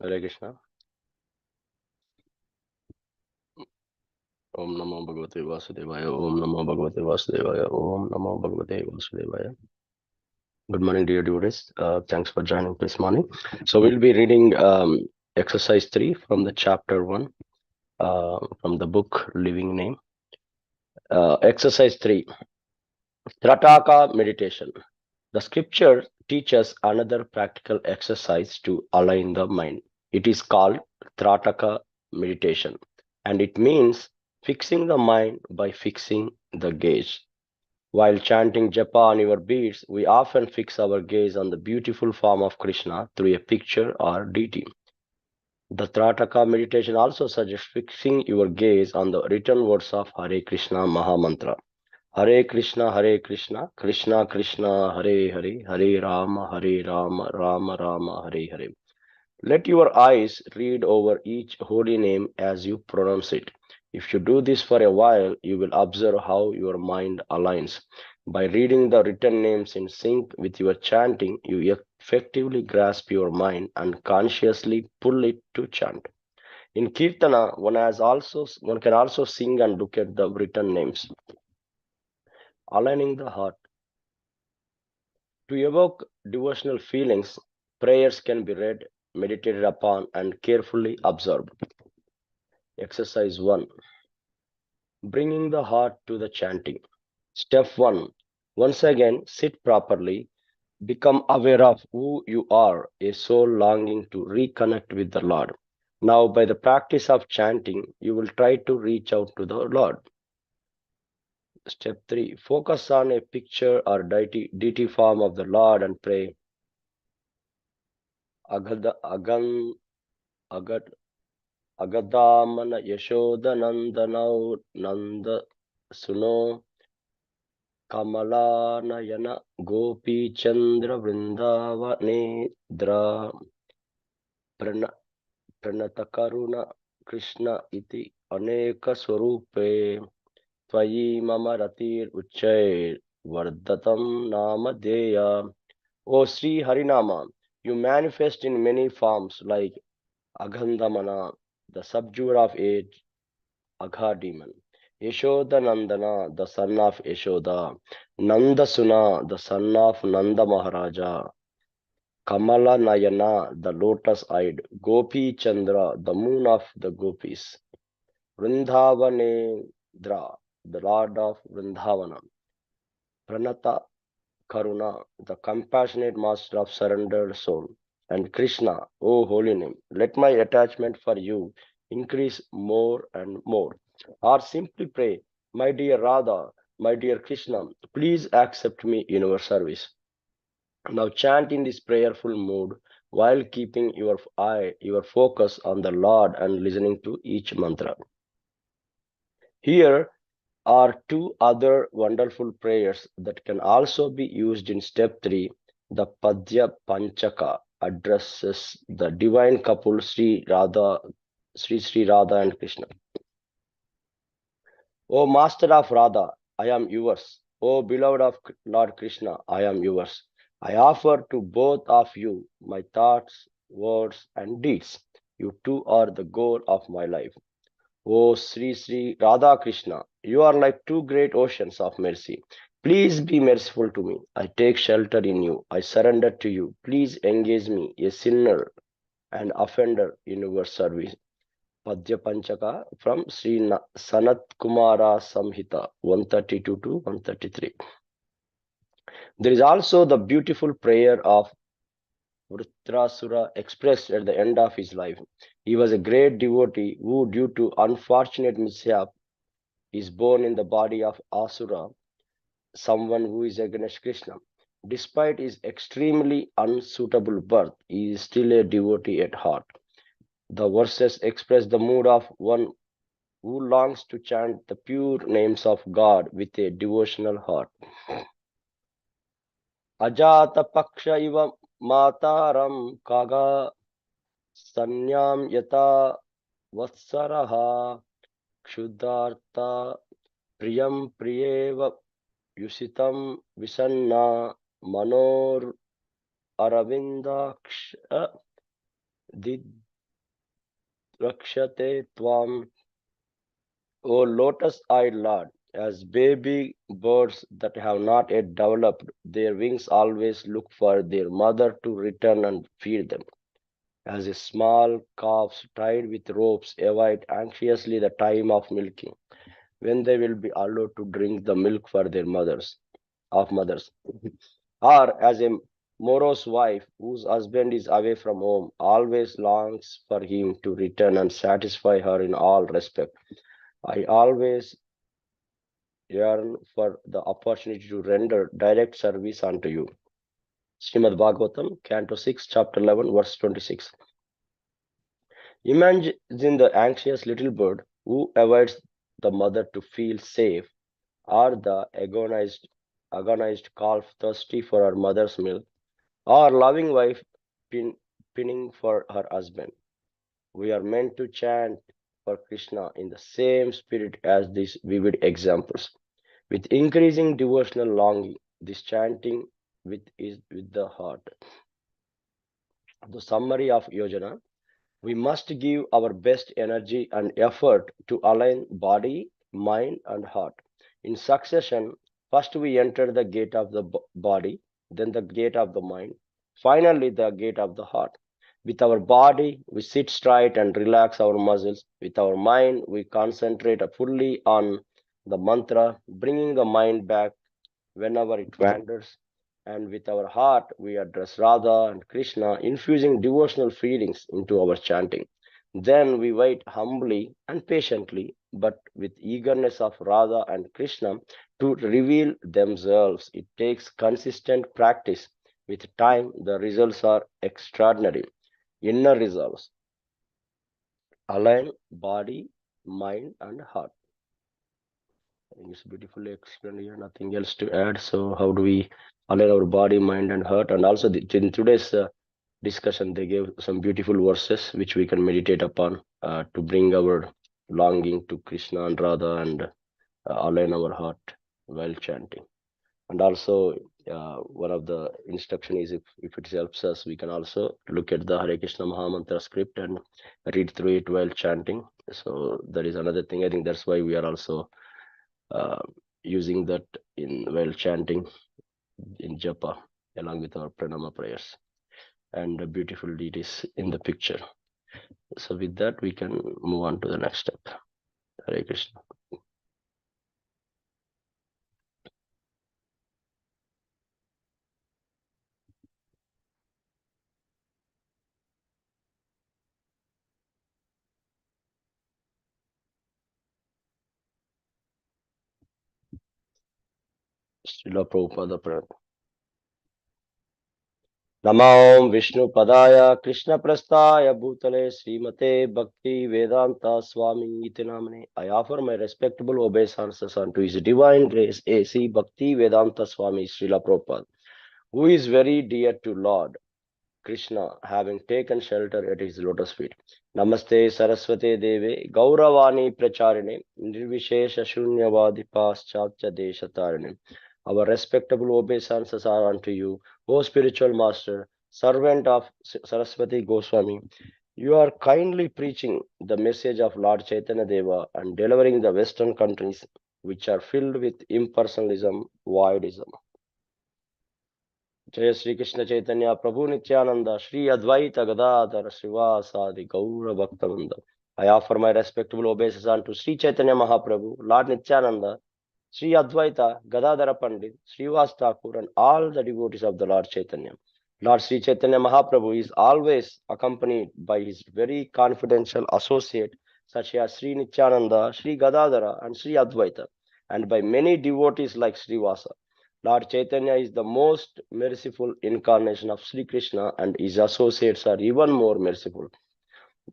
Hare Krishna. Om Namo Bhagavate Vasudevaya. Om Namo Bhagavate Vasudevaya. Om Namo Bhagavate Vasudevaya. Good morning, dear devotees. Thanks for joining this morning. So we'll be reading exercise 3 from the chapter 1 from the book Living Name. Exercise 3, Trataka meditation. The scripture teaches another practical exercise to align the mind. It is called Trataka meditation, and it means fixing the mind by fixing the gaze. While chanting japa on your beads, we often fix our gaze on the beautiful form of Krishna through a picture or deity. The Trataka meditation also suggests fixing your gaze on the written words of Hare Krishna Mahamantra. Hare Krishna, Krishna Krishna, Hare Hare, Hare Rama, Rama Rama, Hare Hare. Let your eyes read over each holy name as you pronounce it. If you do this for a while, you will observe how your mind aligns. By reading the written names in sync with your chanting, you effectively grasp your mind and consciously pull it to chant. In Kirtana, one can also sing and look at the written names, aligning the heart. To evoke devotional feelings, prayers can be read, meditated upon, and carefully observed. Exercise 1, Bringing the heart to the chanting. Step 1, Once again, sit properly. Become aware of who you are, a soul longing to reconnect with the Lord. Now, by the practice of chanting, you will try to reach out to the Lord. Step 3, Focus on a picture or deity form of the Lord and pray. Agad, Agadamana Yashodanandanau Nanda Suno Kamalanayana Gopi Chandra Vrindavanedra Pranatakaruna Krishna iti Aneka Swarupe Tvayi Mama Ratir Uchair Vardatam Namadeya. O Sri Harinama, you manifest in many forms like Agandamana, the subduer of age, Agha demon. Yashoda Nandana, the son of Yashoda. Nandasuna, the son of Nanda Maharaja. Kamala Nayana, the lotus-eyed. Gopi Chandra, the moon of the gopis. Vrindavanendra, the lord of Vrindavana. Pranata Karuna, the compassionate master of surrendered soul. And Krishna, O holy name, let my attachment for you increase more and more. Or simply pray, my dear Radha, my dear Krishna, please accept me in your service. Now chant in this prayerful mood while keeping your focus on the Lord and listening to each mantra. Here are two other wonderful prayers that can also be used in step 3. The Padya Panchaka addresses the divine couple Sri Radha and Krishna. O Master of Radha, I am yours. O beloved of Lord Krishna, I am yours. I offer to both of you my thoughts, words, and deeds. You two are the goal of my life. O Sri Radha Krishna, you are like two great oceans of mercy. Please be merciful to me. I take shelter in you. I surrender to you. Please engage me, a sinner and offender, in your service. Padya Panchaka from Sri Sanat Kumara Samhita 132 to 133. There is also the beautiful prayer of Vritrasura expressed at the end of his life. He was a great devotee who, due to unfortunate mishap, is born in the body of Asura, someone who is against Krishna. Despite his extremely unsuitable birth, he is still a devotee at heart. The verses express the mood of one who longs to chant the pure names of God with a devotional heart. Ajata Paksha iva mataram kaga sanyam yata vatsaraha kshudarta priyam priyeva yusitam visanna manor aravindaksha Rakshate Tvam, O lotus-eyed Lord, as baby birds that have not yet developed their wings always look for their mother to return and feed them. As a small calves tied with ropes await anxiously the time of milking, when they will be allowed to drink the milk for their mothers. Or as a morose wife whose husband is away from home always longs for him to return and satisfy her in all respect. I always yearn for the opportunity to render direct service unto you. Srimad Bhagavatam, Canto 6, Chapter 11, verse 26. Imagine the anxious little bird who awaits the mother to feel safe, or the agonized calf thirsty for her mother's milk, or loving wife pin, pinning for her husband. We are meant to chant for Krishna in the same spirit as these vivid examples. With increasing devotional longing, this chanting is with the heart. The summary of Yojana: we must give our best energy and effort to align body, mind, and heart. In succession, first we enter the gate of the body, then the gate of the mind, finally the gate of the heart. With our body, we sit straight and relax our muscles. With our mind, we concentrate fully on the mantra, bringing the mind back whenever it wanders. And with our heart, we address Radha and Krishna, infusing devotional feelings into our chanting. Then we wait humbly and patiently, but with eagerness of Radha and Krishna to reveal themselves. It takes consistent practice. With time, the results are extraordinary. Inner results align body, mind, and heart. I think it's beautifully explained here. Nothing else to add. So, how do we align our body, mind, and heart? And also, in today's discussion, they gave some beautiful verses which we can meditate upon to bring our longing to Krishna and Radha and align our heart while chanting. And also, one of the instruction is if it helps us, we can also look at the Hare Krishna Mahamantra script and read through it while chanting. So that is another thing. I think that's why we are also uh, using that in while chanting in japa along with our pranama prayers, and the beautiful deities in the picture. So with that, we can move on to the next step. Hare Krishna. Srila Prabhupada Pranam. Namo Vishnu Padaya Krishna Prastaya Bhutale Srimate Bhakti Vedanta Swami Iti Namane. I offer my respectable obeisances unto His Divine Grace A.C. Bhakti Vedanta Swami Srila Prabhupada, who is very dear to Lord Krishna, having taken shelter at his lotus feet. Namaste Saraswate Deve Gauravani Pracharine Nirvishesha Shunyavadi Paschatya Deshatarine. Our respectable obeisances are unto you, O spiritual master, servant of Saraswati Goswami. You are kindly preaching the message of Lord Chaitanya Deva and delivering the Western countries which are filled with impersonalism, voidism. Jai Shri Krishna Chaitanya Prabhu Nityanand Shri Advaita Gadadhar श्रीवासादि Gaur भक्तवृंद. I offer my respectable obeisance unto Sri Chaitanya Mahaprabhu, Lord Nityananda, Sri Advaita, Gadadhara Pandit, Srivas Thakur, and all the devotees of the Lord Chaitanya. Lord Sri Chaitanya Mahaprabhu is always accompanied by his very confidential associate, such as Sri Nityananda, Sri Gadadhara, and Sri Advaita, and by many devotees like Srivasa. Lord Chaitanya is the most merciful incarnation of Sri Krishna, and his associates are even more merciful.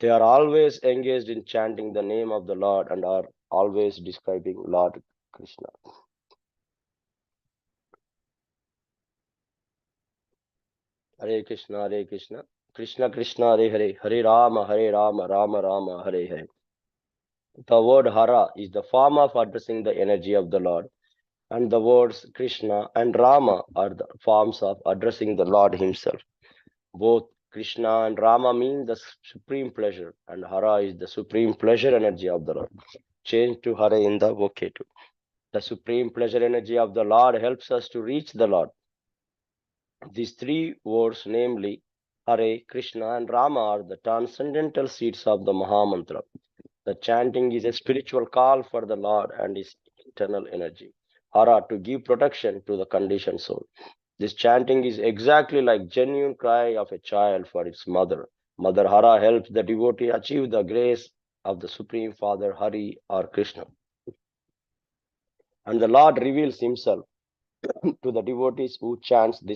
They are always engaged in chanting the name of the Lord and are always describing Lord Krishna. Hare Krishna, Krishna Krishna, Hare Hare, Hare Rama, Rama Rama, Hare Hare. The word Hara is the form of addressing the energy of the Lord, and the words Krishna and Rama are the forms of addressing the Lord himself. Both Krishna and Rama mean the supreme pleasure, and Hara is the supreme pleasure energy of the Lord. Change to Hare in the vocative. The supreme pleasure energy of the Lord helps us to reach the Lord. These three words, namely Hare, Krishna, and Rama, are the transcendental seeds of the Mahamantra. The chanting is a spiritual call for the Lord and His internal energy. Hara, to give protection to the conditioned soul. This chanting is exactly like genuine cry of a child for its mother. Mother Hara helps the devotee achieve the grace of the Supreme Father Hari or Krishna. And the Lord reveals Himself to the devotees who chants this